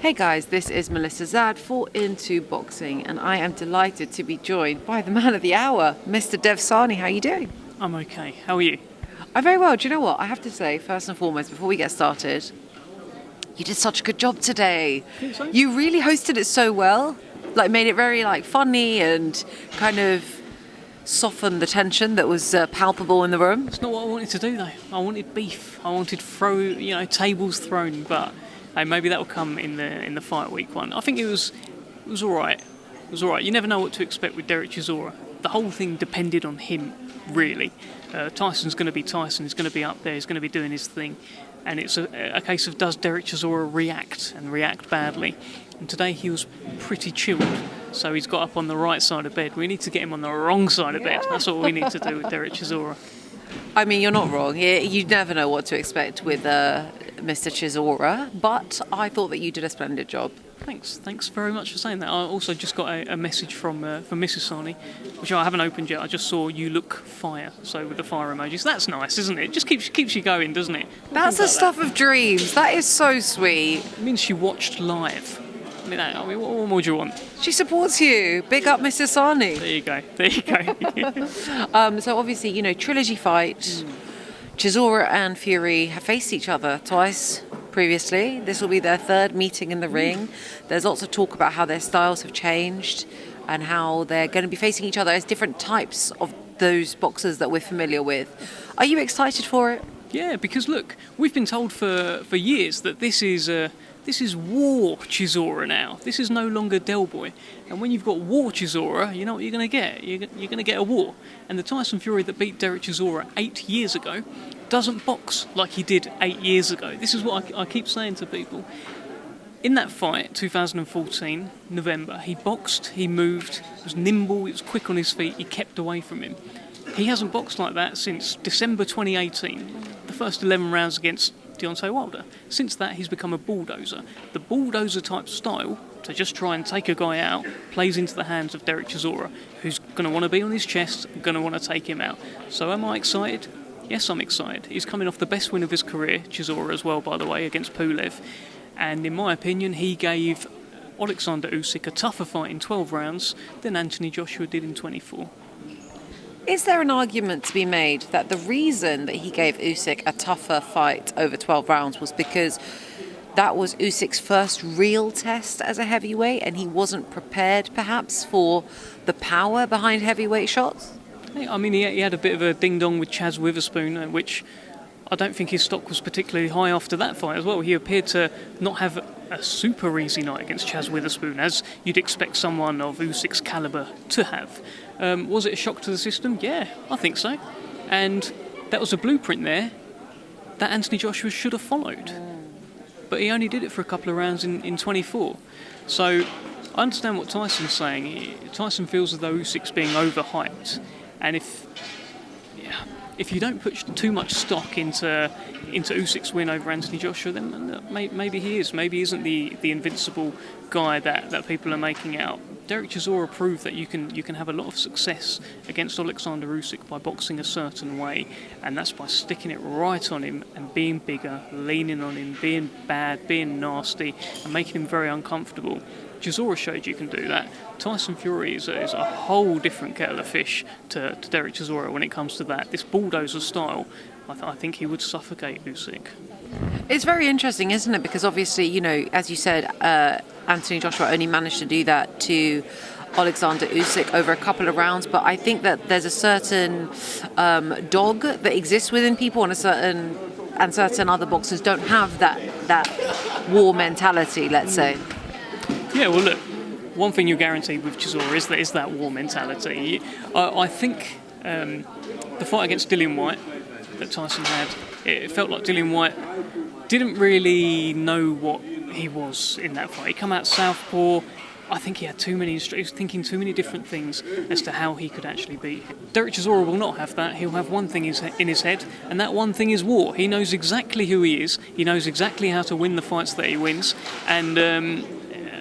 Hey guys, this is Melissa Zad for Into Boxing, and I am delighted to be joined by the man of the hour, Mr. Dev Sahni. How are you doing? I'm okay. How are you? I'm very well. Do you know what? I have to say, first and foremost, before we get started, you did such a good job today. Think so? You really hosted it so well. Made it very funny and kind of softened the tension that was palpable in the room. It's not what I wanted to do though. I wanted beef. I wanted tables thrown, but hey, maybe that will come in the fight week one. I think it was all right. It was all right. You never know what to expect with Derek Chisora. The whole thing depended on him, really. Tyson's going to be Tyson. He's going to be up there. He's going to be doing his thing, and it's a case of does Derek Chisora react badly? And today he was pretty chilled, so he's got up on the right side of bed. We need to get him on the wrong side of bed. That's what we need to do with Derek Chisora. I mean, you're not wrong. You never know what to expect with Mr. Chisora, but I thought that you did a splendid job. Thanks very much for saying that. I also just got a message from Mrs. Sahni, which I haven't opened yet. I just saw you look fire, so with the fire emojis. That's nice, isn't it? It just keeps you going, doesn't it? That's the stuff of dreams. That is so sweet. It means she watched live. What more do you want? She supports you. Big up, Mrs. Sahni. There you go. So obviously, trilogy fight. Chisora and Fury have faced each other twice previously. This will be their third meeting in the ring. There's lots of talk about how their styles have changed and how they're going to be facing each other as different types of those boxers that we're familiar with. Are you excited for it? Yeah, because look, we've been told for years that this is War Chisora now. This is no longer Del Boy. And when you've got War Chisora, you know what you're going to get? You're going to get a war. And the Tyson Fury that beat Derek Chisora 8 years ago doesn't box like he did 8 years ago. This is what I keep saying to people. In that fight, 2014, November, he boxed, he moved, he was nimble, he was quick on his feet, he kept away from him. He hasn't boxed like that since December 2018, the first 11 rounds against Deontay Wilder. Since that, he's become a bulldozer. The bulldozer type style, to just try and take a guy out, plays into the hands of Derek Chisora, who's going to want to be on his chest, going to want to take him out. So am I excited? Yes, I'm excited. He's coming off the best win of his career, Chisora as well, by the way, against Pulev. And in my opinion, he gave Alexander Usyk a tougher fight in 12 rounds than Anthony Joshua did in 24. Is there an argument to be made that the reason that he gave Usyk a tougher fight over 12 rounds was because that was Usyk's first real test as a heavyweight and he wasn't prepared perhaps for the power behind heavyweight shots? I mean, he had a bit of a ding-dong with Chaz Witherspoon, which I don't think his stock was particularly high after that fight as well. He appeared to not have a super easy night against Chaz Witherspoon, as you'd expect someone of Usyk's calibre to have. Was it a shock to the system? Yeah, I think so. And that was a blueprint there that Anthony Joshua should have followed. But he only did it for a couple of rounds in 24. So I understand what Tyson's saying. Tyson feels as though Usyk's being overhyped. And if you don't put too much stock into Usyk's win over Anthony Joshua, then maybe he is. Maybe he isn't the invincible guy that people are making out. Derek Chisora proved that you can have a lot of success against Alexander Usyk by boxing a certain way, and that's by sticking it right on him and being bigger, leaning on him, being bad, being nasty, and making him very uncomfortable. Chisora showed you can do that. Tyson Fury is a whole different kettle of fish to Derek Chisora when it comes to that. This bulldozer style, I think he would suffocate Usyk. It's very interesting, isn't it? Because obviously, as you said, Anthony Joshua only managed to do that to Alexander Usyk over a couple of rounds, but I think that there's a certain dog that exists within people, and certain other boxers don't have that war mentality, let's say. Yeah, well, look, one thing you're guaranteed with Chisora is that war mentality. I think the fight against Dillian Whyte that Tyson had, it felt like Dillian Whyte didn't really know what he was in that fight. He come out southpaw. I think he had he was thinking too many different things as to how he could actually beat him. Derek Chisora will not have that. He'll have one thing in his head, and that one thing is war. He knows exactly who he is. He knows exactly how to win the fights that he wins, and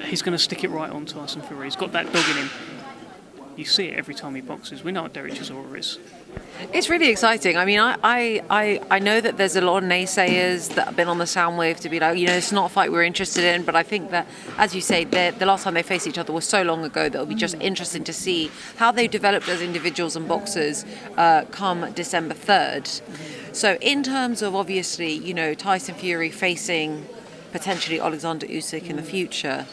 he's going to stick it right on Tyson Fury. He's got that dog in him. You see it every time he boxes. We know what Derek Chisora is. It's really exciting. I mean, I know that there's a lot of naysayers that have been on the sound wave to be like, it's not a fight we're interested in. But I think that, as you say, the last time they faced each other was so long ago that it'll be just interesting to see how they developed as individuals and boxers come December 3rd. So in terms of, obviously, Tyson Fury facing potentially Alexander Usyk in the future,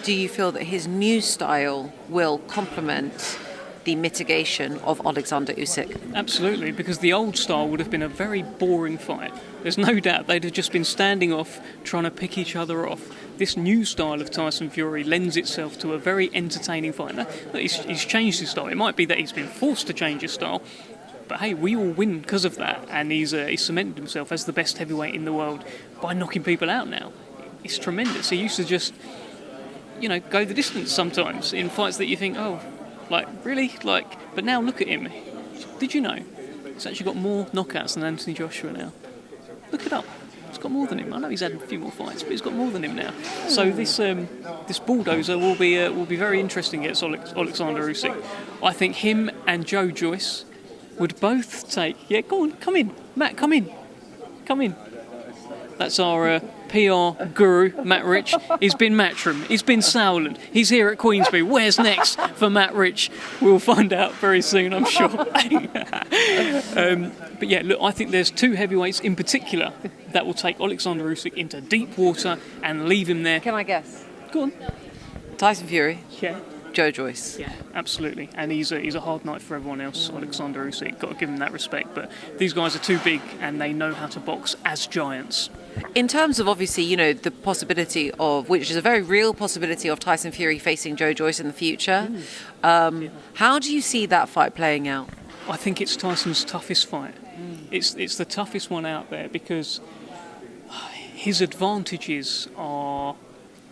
do you feel that his new style will complement the mitigation of Alexander Usyk? Absolutely, because the old style would have been a very boring fight. There's no doubt they'd have just been standing off, trying to pick each other off. This new style of Tyson Fury lends itself to a very entertaining fight. Now, he's changed his style. It might be that he's been forced to change his style, but hey, we all win because of that, and he's cemented himself as the best heavyweight in the world by knocking people out now. It's tremendous. He used to just, go the distance sometimes in fights that you think, oh, really? But now look at him. Did you know he's actually got more knockouts than Anthony Joshua now? Look it up. He's got more than him. I know he's had a few more fights, but he's got more than him now. So this bulldozer will be very interesting against Alexander Usyk. I think him and Joe Joyce would both take... Yeah, go on, come in. Matt, come in. That's our PR guru, Matt Rich. He's been Matchroom. He's been Sowland. He's here at Queensbury. Where's next for Matt Rich? We'll find out very soon, I'm sure. But yeah, look, I think there's two heavyweights in particular that will take Alexander Usyk into deep water and leave him there. Can I guess? Go on. Tyson Fury. Yeah. Joe Joyce. Yeah, absolutely. And he's a hard night for everyone else, Alexander Usyk. Got to give him that respect. But these guys are too big and they know how to box as giants. In terms of, obviously, the possibility of, which is a very real possibility of Tyson Fury facing Joe Joyce in the future, how do you see that fight playing out? I think it's Tyson's toughest fight. It's the toughest one out there because his advantages are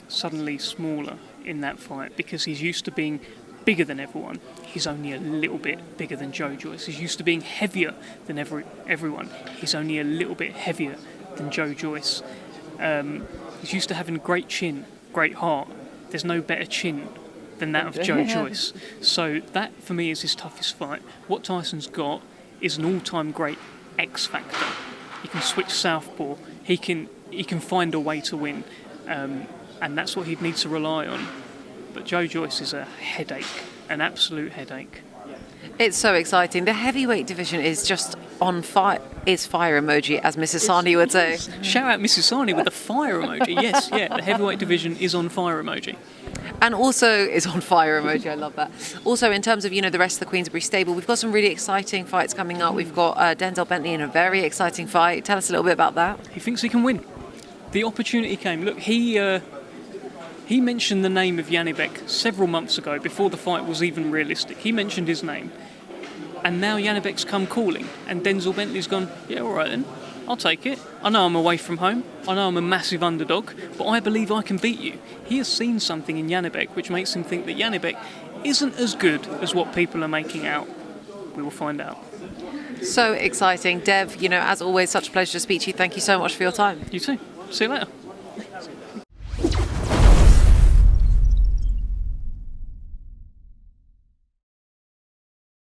suddenly smaller in that fight because he's used to being bigger than everyone. He's only a little bit bigger than Joe Joyce. He's used to being heavier than everyone. He's only a little bit heavier than Joe Joyce. He's used to having a great chin, great heart. There's no better chin than that of Joe Joyce. So that, for me, is his toughest fight. What Tyson's got is an all-time great X factor. He can switch southpaw. He can find a way to win. And that's what he'd need to rely on. But Joe Joyce is a headache, an absolute headache. It's so exciting. The heavyweight division is just on fire. It's fire emoji, as Mrs. Sahni would say. Shout out Mrs. Sahni with the fire emoji. Yes, yeah, the heavyweight division is on fire emoji. And also is on fire emoji. I love that. Also, in terms of, the rest of the Queensbury stable, we've got some really exciting fights coming up. We've got Denzel Bentley in a very exciting fight. Tell us a little bit about that. He thinks he can win. The opportunity came. Look, he mentioned the name of Janibek several months ago, before the fight was even realistic. He mentioned his name. And now Janibek's come calling, and Denzel Bentley's gone, yeah, all right then, I'll take it. I know I'm away from home. I know I'm a massive underdog, but I believe I can beat you. He has seen something in Janibek which makes him think that Janibek isn't as good as what people are making out. We will find out. So exciting. Dev, as always, such a pleasure to speak to you. Thank you so much for your time. You too. See you later.